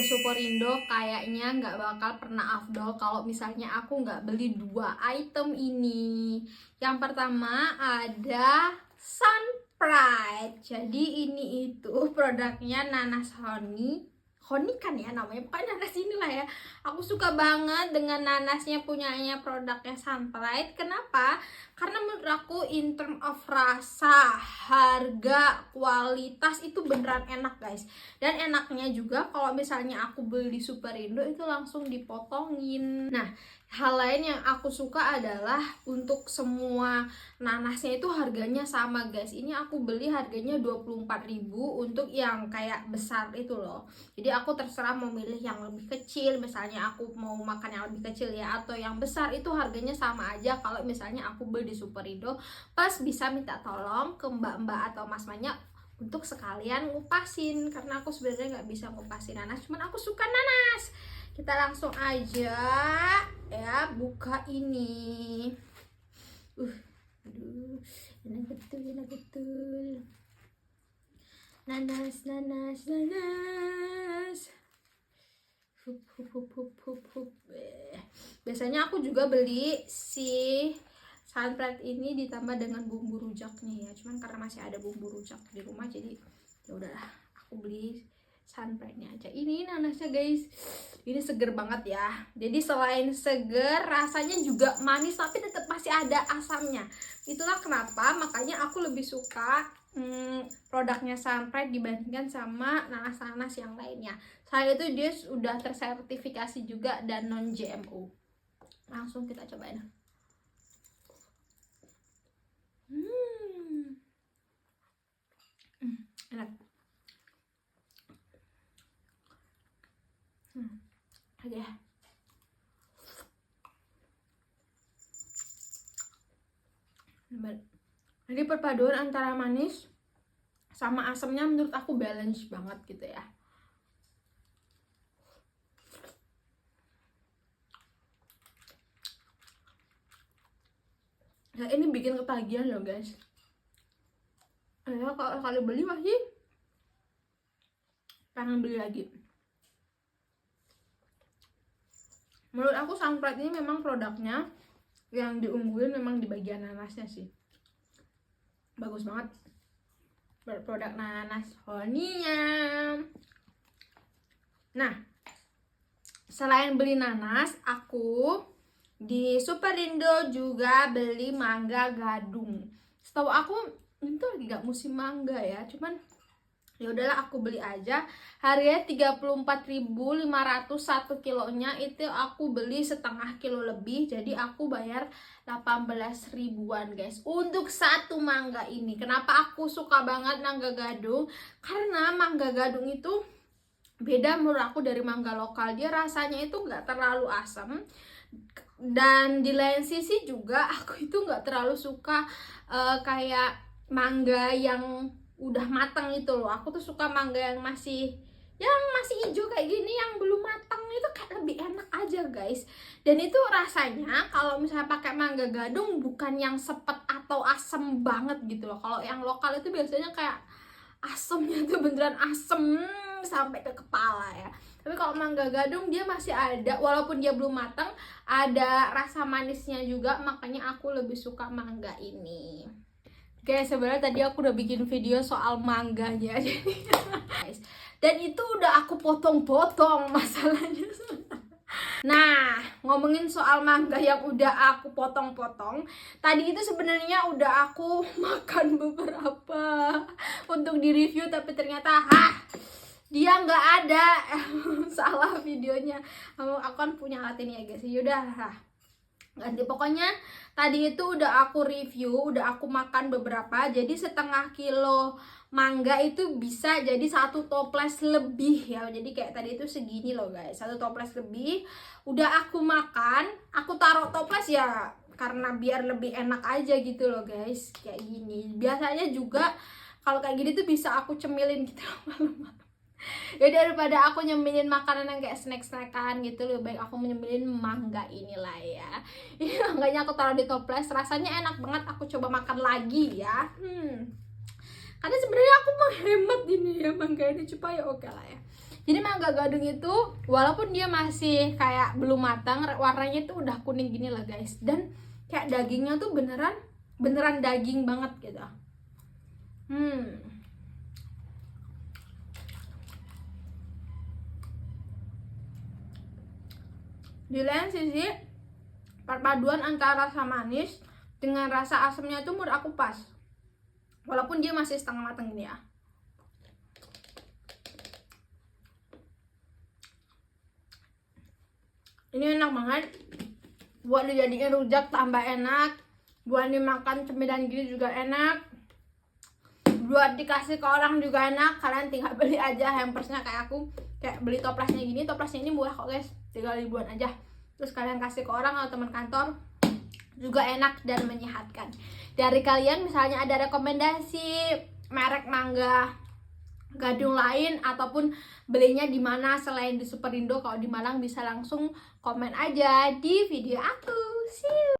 Superindo kayaknya nggak bakal pernah afdol kalau misalnya aku nggak beli 2 item ini. Yang pertama ada Sunpride. Jadi ini itu produknya nanas honey. Honey kan ya namanya, pokoknya nanas inilah ya. Aku suka banget dengan nanasnya punyanya produknya Sunpride. Kenapa? Karena menurut aku in term of rasa, harga, kualitas itu beneran enak guys. Dan enaknya juga kalau misalnya aku beli di Superindo itu langsung dipotongin. Nah, hal lain yang aku suka adalah untuk semua nanasnya itu harganya sama guys. Ini aku beli harganya 24.000 untuk yang kayak besar itu loh. Jadi aku terserah mau milih yang lebih kecil, misalnya aku mau makan yang lebih kecil ya, atau yang besar, itu harganya sama aja kalau misalnya aku beli di Superindo. Pas bisa minta tolong ke mbak-mbak atau mas-masnya untuk sekalian ngupasin, karena aku sebenarnya nggak bisa ngupasin nanas, cuman aku suka nanas. Kita langsung aja ya buka ini. Aduh, enak betul, enak betul. Nanas. Hup. Biasanya aku juga beli si Sunpride ini ditambah dengan bumbu rujaknya ya. Cuman karena masih ada bumbu rujak di rumah, jadi ya udahlah, aku beli Sunpride-nya aja. Ini nanasnya guys, ini seger banget ya. Jadi selain seger, rasanya juga manis tapi tetap masih ada asamnya. Itulah kenapa makanya aku lebih suka produknya Sunpride dibandingkan sama nanas-nanas yang lainnya. Saya itu dia sudah tersertifikasi juga dan non GMO. Langsung kita cobain. Enak. Aja. Jadi perpaduan antara manis sama asamnya menurut aku balance banget gitu ya. Nah, ini bikin ketagihan loh guys. Ya kalau kali beli masih pengen beli lagi. Menurut aku Sunpride ini memang produknya yang diunggulin memang di bagian nanasnya sih. Bagus banget berproduk nanas honey-nya. Nah, selain beli nanas, aku di Superindo juga beli mangga gadung. Setahu aku itu lagi gak musim mangga ya, cuman ya udahlah aku beli aja. Harganya 34.500 1 kilonya, itu aku beli setengah kilo lebih, jadi aku bayar 18 ribuan guys untuk 1 mangga ini. Kenapa aku suka banget mangga gadung? Karena mangga gadung itu beda menurut aku dari mangga lokal. Dia rasanya itu nggak terlalu asam, dan di lain sisi juga aku itu nggak terlalu suka kayak mangga yang udah matang itu loh. Aku tuh suka mangga yang masih hijau kayak gini, yang belum matang itu kayak lebih enak aja guys. Dan itu rasanya kalau misalnya pakai mangga gadung bukan yang sepet atau asem banget gitu loh. Kalau yang lokal itu biasanya kayak asemnya tuh beneran asem sampai ke kepala ya. Tapi kalau mangga gadung dia masih ada, walaupun dia belum matang, ada rasa manisnya juga, makanya aku lebih suka mangga ini. Oke, sebenarnya tadi aku udah bikin video soal mangganya guys. Dan itu udah aku potong-potong masalahnya. Nah, ngomongin soal mangga yang udah aku potong-potong, tadi itu sebenarnya udah aku makan beberapa untuk di review, tapi ternyata dia nggak ada. Salah videonya. Aku kan punya alat ini ya guys. Yaudah, ganti. Pokoknya tadi itu udah aku review, udah aku makan beberapa. Jadi setengah kilo mangga itu bisa jadi 1 toples lebih ya. Jadi kayak tadi itu segini loh guys, 1 toples lebih. Udah aku makan, aku taruh toples ya karena biar lebih enak aja gitu loh guys. Kayak gini. Biasanya juga kalau kayak gini tuh bisa aku cemilin gitu malam-malam. Ya daripada aku nyemilin makanan yang kayak snack-snackan gitu, lebih baik aku nyemilin mangga inilah ya. Ini mangganya aku taruh di toples, rasanya enak banget. Aku coba makan lagi ya. Karena sebenarnya aku menghemat ini ya mangga ini supaya oke lah ya. Jadi mangga gadung itu walaupun dia masih kayak belum matang, warnanya tuh udah kuning gini lah guys, dan kayak dagingnya tuh beneran daging banget gitu. Di lain sisi, perpaduan antara rasa manis dengan rasa asamnya itu menurut aku pas, walaupun dia masih setengah matang gini ya. Ini enak banget buat dijadiin rujak, tambah enak buat dimakan cemilan gini juga enak, buat dikasih ke orang juga enak. Kalian tinggal beli aja hampersnya kayak aku, kayak beli toplesnya gini. Toplesnya ini murah kok guys, 3 ribuan aja. Terus kalian kasih ke orang atau teman kantor, juga enak dan menyehatkan. Dari kalian misalnya ada rekomendasi merek mangga gadung lain ataupun belinya di mana selain di Superindo, kalau di Malang bisa langsung komen aja di video aku. See you.